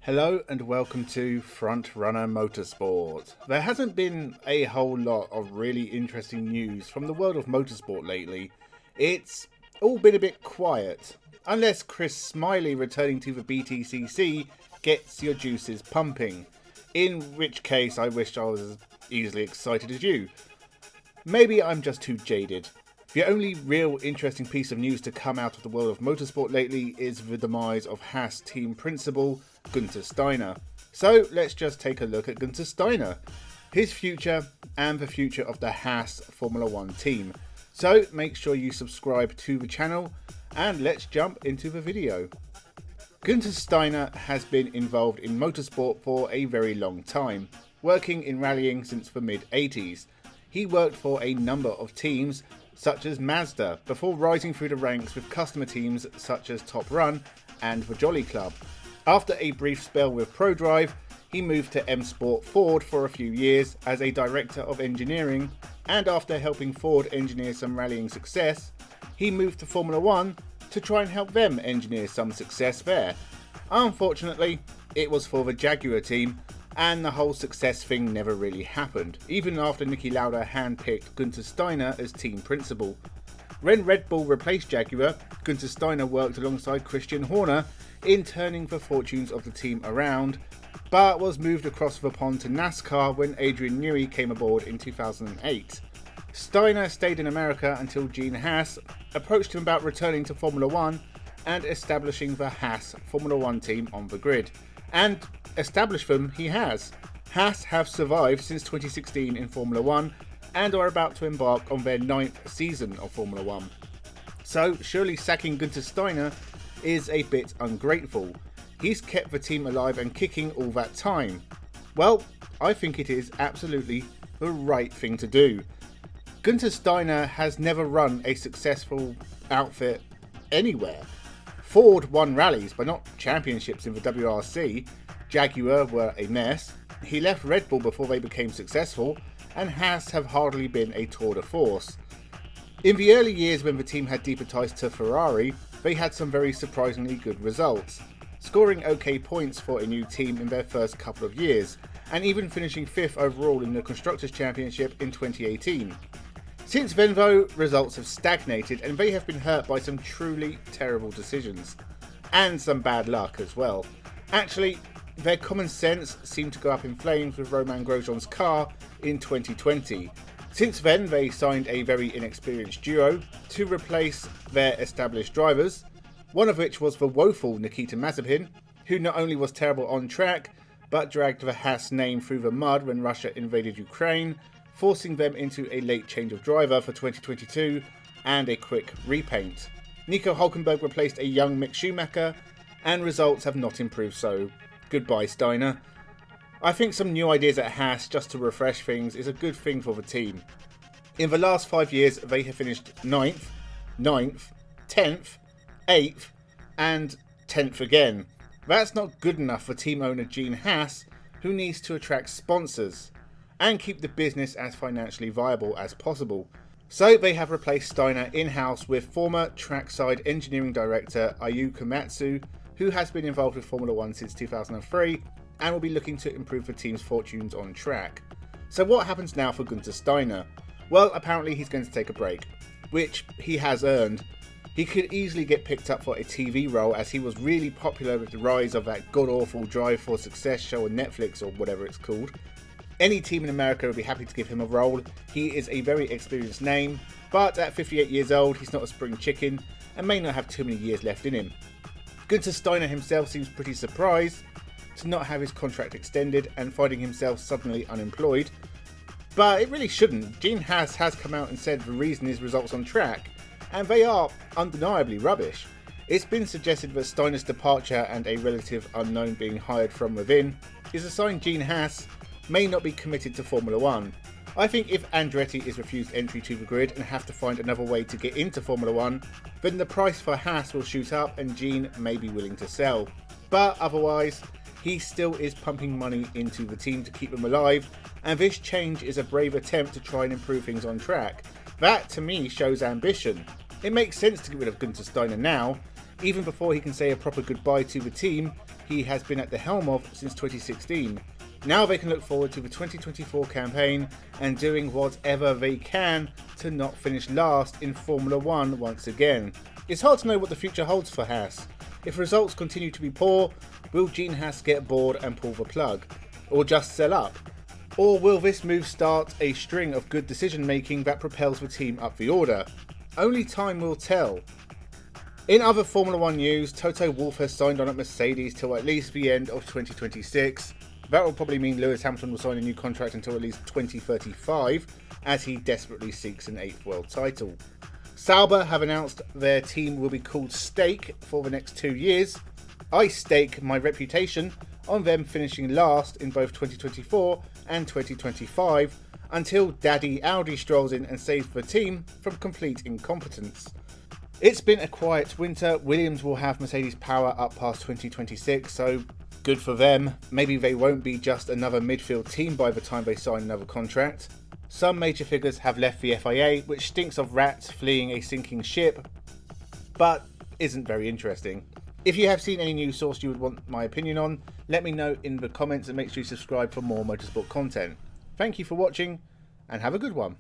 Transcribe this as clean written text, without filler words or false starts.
Hello and welcome to Frontrunner Motorsport. There hasn't been a whole lot of really interesting news from the world of motorsport lately. It's all been a bit quiet, unless Chris Smiley returning to the BTCC gets your juices pumping, in which case I wish I was as easily excited as you. Maybe I'm just too jaded. The only real interesting piece of news to come out of the world of motorsport lately is the demise of Haas team principal Guenther Steiner. So let's just take a look at Guenther Steiner, his future and the future of the Haas Formula 1 team. So make sure you subscribe to the channel and let's jump into the video. Guenther Steiner has been involved in motorsport for a very long time, working in rallying since the mid-80s. He worked for a number of teams such as Mazda before rising through the ranks with customer teams such as Top Run and the Jolly Club. After a brief spell with ProDrive, he moved to M Sport Ford for a few years as a director of engineering, and after helping Ford engineer some rallying success, he moved to Formula 1 to try and help them engineer some success there. Unfortunately, it was for the Jaguar team, and the whole success thing never really happened, even after Niki Lauda handpicked Guenther Steiner as team principal. When Red Bull replaced Jaguar, Guenther Steiner worked alongside Christian Horner in turning the fortunes of the team around, but was moved across the pond to NASCAR when Adrian Newey came aboard in 2008. Steiner stayed in America until Gene Haas approached him about returning to Formula 1 and establishing the Haas Formula 1 team on the grid. And established them he has. Haas have survived since 2016 in Formula 1 and are about to embark on their 9th season of Formula 1. So surely sacking Guenther Steiner is a bit ungrateful. He's kept the team alive and kicking all that time. Well, I think it is absolutely the right thing to do. Guenther Steiner has never run a successful outfit anywhere. Ford won rallies, but not championships in the WRC. Jaguar were a mess. He left Red Bull before they became successful, and Haas have hardly been a tour de force. In the early years when the team had deeper ties to Ferrari, they had some very surprisingly good results, scoring okay points for a new team in their first couple of years, and even finishing 5th overall in the Constructors' Championship in 2018. Since then though, results have stagnated and they have been hurt by some truly terrible decisions, and some bad luck as well. Actually, their common sense seemed to go up in flames with Romain Grosjean's car in 2020. Since then, they signed a very inexperienced duo to replace their established drivers, one of which was the woeful Nikita Mazepin, who not only was terrible on track, but dragged the Haas name through the mud when Russia invaded Ukraine, forcing them into a late change of driver for 2022 and a quick repaint. Nico Hülkenberg replaced a young Mick Schumacher, and results have not improved, so goodbye Steiner. I think some new ideas at Haas just to refresh things is a good thing for the team. In the last 5 years they have finished 9th, 10th, 8th and 10th again. That's not good enough for team owner Gene Haas, who needs to attract sponsors and keep the business as financially viable as possible. So they have replaced Steiner in-house with former trackside engineering director Ayu Komatsu, who has been involved with Formula 1 since 2003 and will be looking to improve the team's fortunes on track. So what happens now for Guenther Steiner? Well, apparently he's going to take a break, which he has earned. He could easily get picked up for a TV role as he was really popular with the rise of that god-awful Drive for Success show on Netflix or whatever it's called. Any team in America would be happy to give him a role. He is a very experienced name, but at 58 years old he's not a spring chicken and may not have too many years left in him. Guenther Steiner himself seems pretty surprised to not have his contract extended and finding himself suddenly unemployed. But it really shouldn't. Gene Haas has come out and said the reason is results on track, and they are undeniably rubbish. It's been suggested that Steiner's departure and a relative unknown being hired from within is a sign Gene Haas may not be committed to Formula 1. I think if Andretti is refused entry to the grid and have to find another way to get into Formula 1, then the price for Haas will shoot up and Gene may be willing to sell. But otherwise, he still is pumping money into the team to keep them alive, and this change is a brave attempt to try and improve things on track. That to me shows ambition. It makes sense to get rid of Guenther Steiner now. Even before he can say a proper goodbye to the team he has been at the helm of since 2016. Now they can look forward to the 2024 campaign and doing whatever they can to not finish last in Formula 1 once again. It's hard to know what the future holds for Haas. If results continue to be poor, will Gene Haas get bored and pull the plug? Or just sell up? Or will this move start a string of good decision making that propels the team up the order? Only time will tell. In other Formula 1 news, Toto Wolff has signed on at Mercedes till at least the end of 2026. That will probably mean Lewis Hamilton will sign a new contract until at least 2035, as he desperately seeks an 8th world title. Sauber have announced their team will be called Stake for the next 2 years. I stake my reputation on them finishing last in both 2024 and 2025, until Daddy Audi strolls in and saves the team from complete incompetence. It's been a quiet winter. Williams will have Mercedes power up past 2026, so good for them. Maybe they won't be just another midfield team by the time they sign another contract. Some major figures have left the FIA, which stinks of rats fleeing a sinking ship, but isn't very interesting. If you have seen any news source you would want my opinion on, let me know in the comments and make sure you subscribe for more motorsport content. Thank you for watching and have a good one.